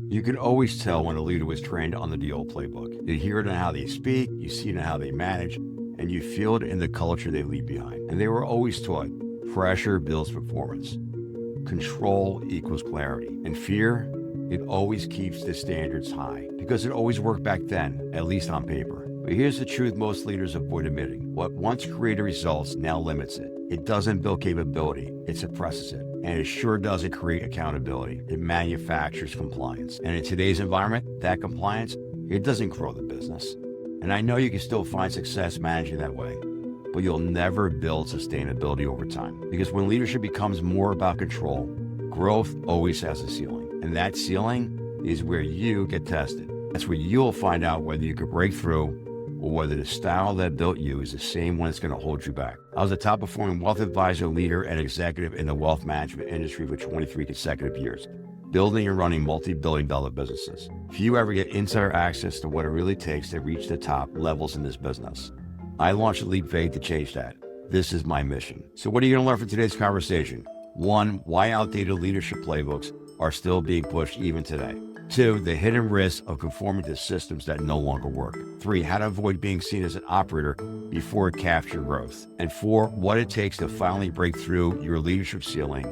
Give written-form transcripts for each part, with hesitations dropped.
You can always tell when a leader was trained under the old playbook. You hear it in how they speak, you see it in how they manage, and you feel it in the culture they leave behind. And they were always taught, pressure builds performance. Control equals clarity. And fear, it always keeps the standards high. Because it always worked back then, at least on paper. But here's the truth most leaders avoid admitting. What once created results now limits it. It doesn't build capability, it suppresses it. And it sure doesn't create accountability. It manufactures compliance. And in today's environment, that compliance, it doesn't grow the business. And I know you can still find success managing that way, but you'll never build sustainability over time. Because when leadership becomes more about control, growth always has a ceiling. And that ceiling is where you get tested. That's where you'll find out whether you could break through or whether the style that built you is the same one that's going to hold you back. I was a top performing wealth advisor, leader, and executive in the wealth management industry for 23 consecutive years, building and running multi-billion-dollar businesses. Few ever get insider access to what it really takes to reach the top levels in this business. I launched EliteVate to change that. This is my mission. So what are you going to learn from today's conversation? 1, why outdated leadership playbooks are still being pushed even today. 2, the hidden risks of conforming to systems that no longer work. 3, how to avoid being seen as an operator before it captures growth. And 4, what it takes to finally break through your leadership ceiling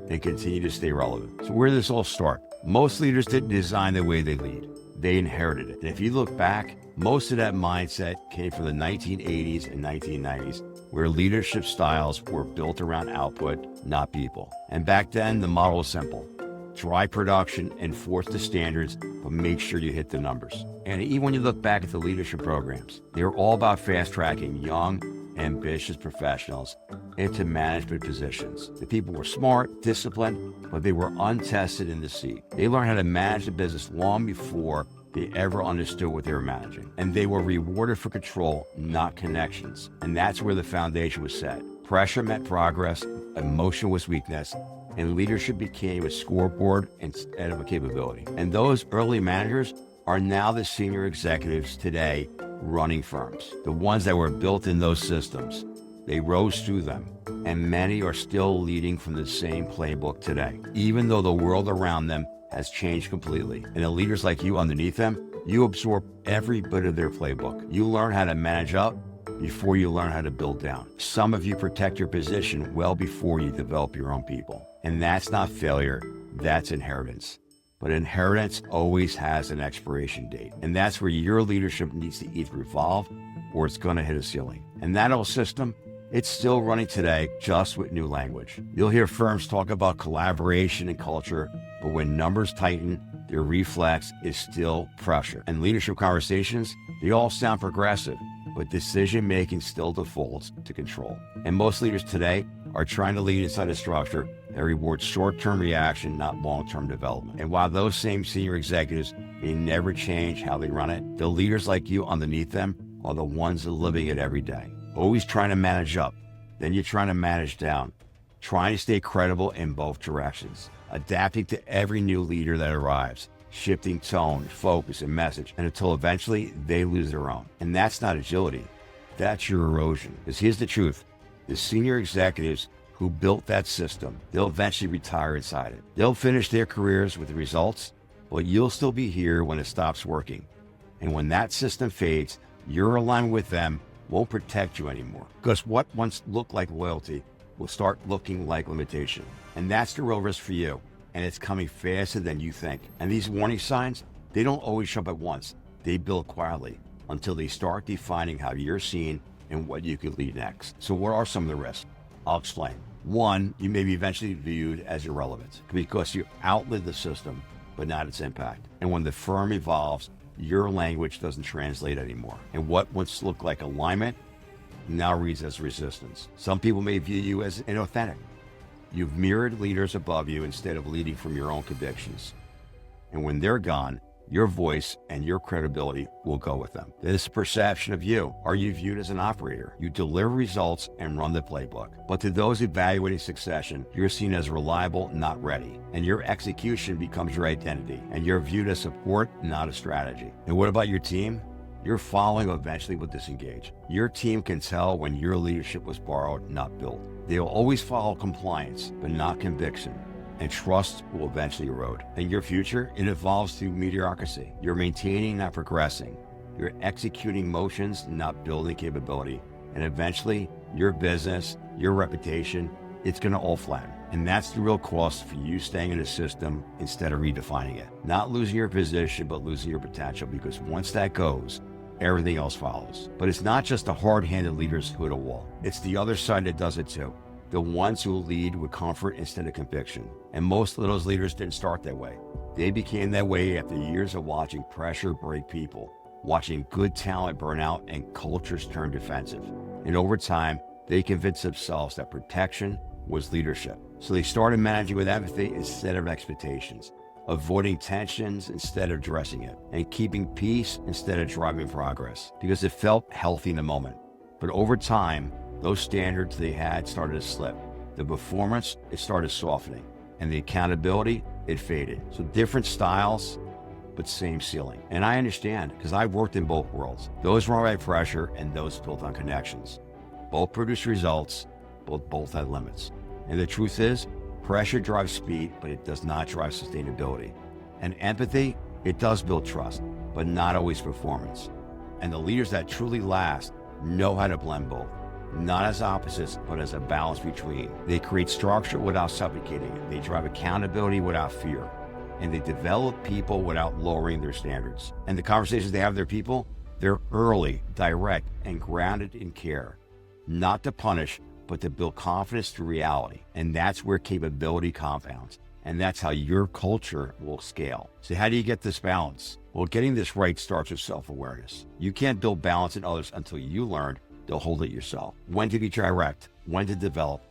and continue to stay relevant. So where did this all start? Most leaders didn't design the way they lead. They inherited it. And if you look back, most of that mindset came from the 1980s and 1990s, where leadership styles were built around output, not people. And back then, the model was simple. Drive production, enforce the standards, but make sure you hit the numbers. And even when you look back at the leadership programs, they were all about fast-tracking young, ambitious professionals into management positions. The people were smart, disciplined, but they were untested in the seat. They learned how to manage the business long before they ever understood what they were managing. And they were rewarded for control, not connections. And that's where the foundation was set. Pressure meant progress, emotion was weakness, and leadership became a scoreboard instead of a capability. And those early managers are now the senior executives today running firms, the ones that were built in those systems. They rose through them, and many are still leading from the same playbook today, even though the world around them has changed completely. And the leaders like you underneath them, you absorb every bit of their playbook. You learn how to manage up before you learn how to build down. Some of you protect your position well before you develop your own people. And that's not failure, that's inheritance. But inheritance always has an expiration date. And that's where your leadership needs to either evolve or it's gonna hit a ceiling. And that old system, it's still running today, just with new language. You'll hear firms talk about collaboration and culture, but when numbers tighten, their reflex is still pressure. And leadership conversations, they all sound progressive, but decision-making still defaults to control. And most leaders today are trying to lead inside a structure that rewards short-term reaction, not long-term development. And while those same senior executives may never change how they run it, the leaders like you underneath them are the ones living it every day. Always trying to manage up, then you're trying to manage down, trying to stay credible in both directions, adapting to every new leader that arrives, shifting tone, focus, and message, and until eventually they lose their own. And that's not agility, that's your erosion. Because here's the truth, the senior executives who built that system, they'll eventually retire inside it. They'll finish their careers with the results, but you'll still be here when it stops working. And when that system fades, your alignment with them won't protect you anymore. Because what once looked like loyalty will start looking like limitation. And that's the real risk for you. And it's coming faster than you think. And these warning signs, they don't always show up at once. They build quietly until they start defining how you're seen and what you could lead next. So what are some of the risks? I'll explain. 1, you may be eventually viewed as irrelevant because you outlived the system, but not its impact. And when the firm evolves, your language doesn't translate anymore. And what once looked like alignment now reads as resistance. Some people may view you as inauthentic. You've mirrored leaders above you instead of leading from your own convictions. And when they're gone, your voice and your credibility will go with them. This perception of you, are you viewed as an operator? You deliver results and run the playbook. But to those evaluating succession, you're seen as reliable, not ready. And your execution becomes your identity. And you're viewed as support, not a strategy. And what about your team? Your following eventually will disengage. Your team can tell when your leadership was borrowed, not built. They'll always follow compliance, but not conviction. and trust will eventually erode. In your future, it evolves through mediocrity. You're maintaining, not progressing. You're executing motions, not building capability. And eventually, your business, your reputation, it's going to all flatten. And that's the real cost for you staying in the system instead of redefining it. Not losing your position, but losing your potential, because once that goes, everything else follows. But it's not just the hard-handed leaders who hit a wall. It's the other side that does it too. The ones who lead with comfort instead of conviction. And most of those leaders didn't start that way. They became that way after years of watching pressure break people, watching good talent burn out and cultures turn defensive. And over time, they convinced themselves that protection was leadership. So they started managing with empathy instead of expectations, avoiding tensions instead of addressing it, and keeping peace instead of driving progress, because it felt healthy in the moment. But over time, those standards they had started to slip. The performance, it started softening, and the accountability, it faded. So different styles, but same ceiling. And I understand, because I've worked in both worlds. Those run by pressure and those built on connections. Both produce results, but both had limits. And the truth is, pressure drives speed, but it does not drive sustainability. And empathy, it does build trust, but not always performance. And the leaders that truly last know how to blend both, not as opposites, but as a balance between. They create structure without suffocating it. They drive accountability without fear. And they develop people without lowering their standards. And the conversations they have with their people, they're early, direct, and grounded in care. Not to punish, but to build confidence through reality. And that's where capability compounds. And that's how your culture will scale. So how do you get this balance? Well, getting this right starts with self-awareness. You can't build balance in others until you learn to hold it yourself. When to be direct, when to develop,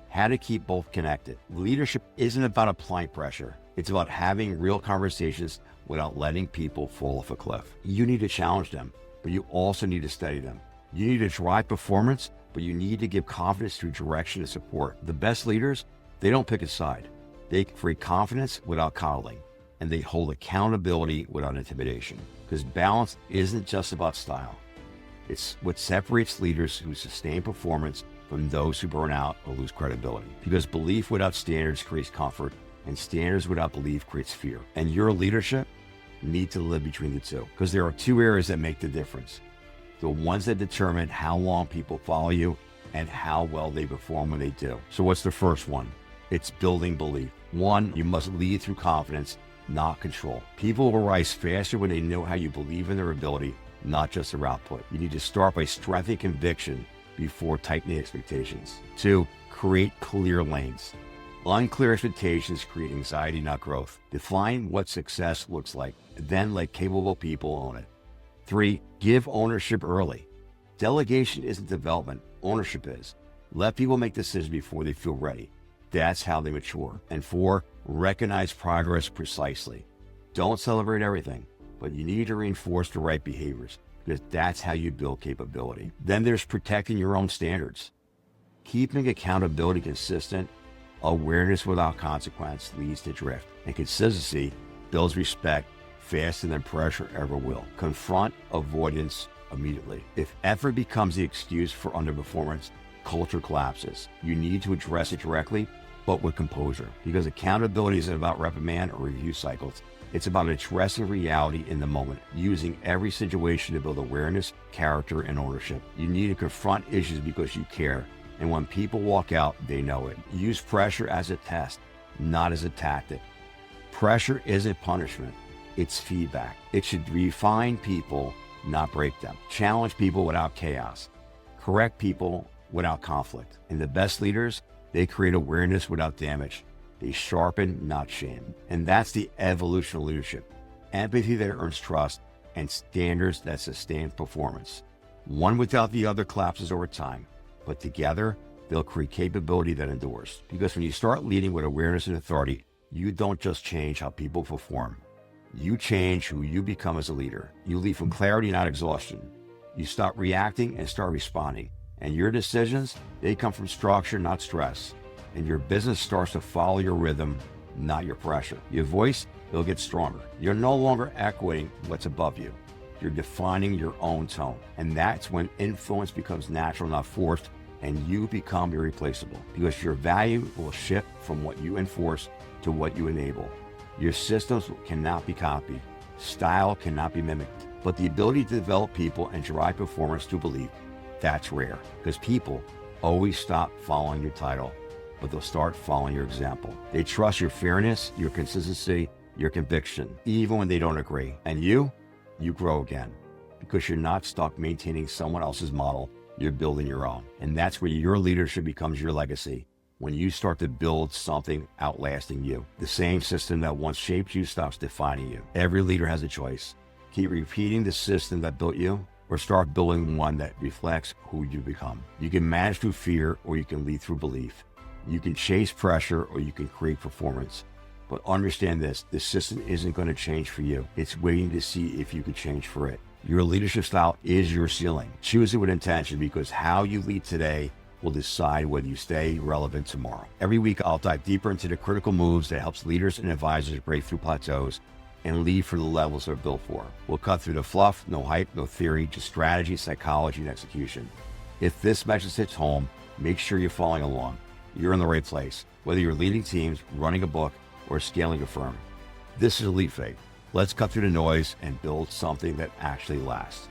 how to keep both connected. Leadership isn't about applying pressure. It's about having real conversations without letting people fall off a cliff. You need to challenge them, but you also need to study them. You need to drive performance, but you need to give confidence through direction and support. The best leaders, they don't pick a side. They create confidence without coddling, and they hold accountability without intimidation. Because balance isn't just about style. It's what separates leaders who sustain performance from those who burn out or lose credibility. Because belief without standards creates comfort, and standards without belief creates fear. And your leadership needs to live between the two, because there are two areas that make the difference. The ones that determine how long people follow you and how well they perform when they do. So what's the first one? It's building belief. One, you must lead through confidence, not control. People will rise faster when they know how you believe in their ability, not just their output. You need to start by strengthening conviction before tightening expectations. Two, create clear lanes. Unclear expectations create anxiety, not growth. Define what success looks like, then let capable people own it. Three, give ownership early. Delegation isn't development, ownership is. Let people make decisions before they feel ready. That's how they mature. And four, recognize progress precisely. Don't celebrate everything, but you need to reinforce the right behaviors, because that's how you build capability. Then there's protecting your own standards. Keeping accountability consistent, awareness without consequence leads to drift, and consistency builds respect faster than pressure ever will. Confront avoidance immediately. If effort becomes the excuse for underperformance, culture collapses. You need to address it directly, but with composure, because accountability isn't about reprimand or review cycles. It's about addressing reality in the moment, using every situation to build awareness, character, and ownership. You need to confront issues because you care, and when people walk out, they know it. Use pressure as a test, not as a tactic. Pressure isn't punishment. It's feedback. It should refine people, not break them. Challenge people without chaos. Correct people without conflict. And the best leaders, they create awareness without damage. They sharpen, not shame. And that's the evolution of leadership. Empathy that earns trust, and standards that sustain performance. One without the other collapses over time, but together, they'll create capability that endures. Because when you start leading with awareness and authority, you don't just change how people perform. You change who you become as a leader. You lead from clarity, not exhaustion. You stop reacting and start responding. And your decisions, they come from structure, not stress. And your business starts to follow your rhythm, not your pressure. Your voice, it'll get stronger. You're no longer echoing what's above you. You're defining your own tone. And that's when influence becomes natural, not forced, and you become irreplaceable. Because your value will shift from what you enforce to what you enable. Your systems cannot be copied. Style cannot be mimicked. But the ability to develop people and drive performance to belief, that's rare. Because people always stop following your title, but they'll start following your example. They trust your fairness, your consistency, your conviction, even when they don't agree. And you grow again. Because you're not stuck maintaining someone else's model, you're building your own. And that's where your leadership becomes your legacy. When you start to build something outlasting you. The same system that once shaped you stops defining you. Every leader has a choice. Keep repeating the system that built you, or start building one that reflects who you become. You can manage through fear, or you can lead through belief. You can chase pressure, or you can create performance. But understand this, the system isn't going to change for you. It's waiting to see if you can change for it. Your leadership style is your ceiling. Choose it with intention, because how you lead today will decide whether you stay relevant tomorrow. Every week, I'll dive deeper into the critical moves that helps leaders and advisors break through plateaus and lead for the levels they're built for. We'll cut through the fluff, no hype, no theory, just strategy, psychology, and execution. If this message hits home, make sure you're following along. You're in the right place, whether you're leading teams, running a book, or scaling a firm. This is EliteVate. Let's cut through the noise and build something that actually lasts.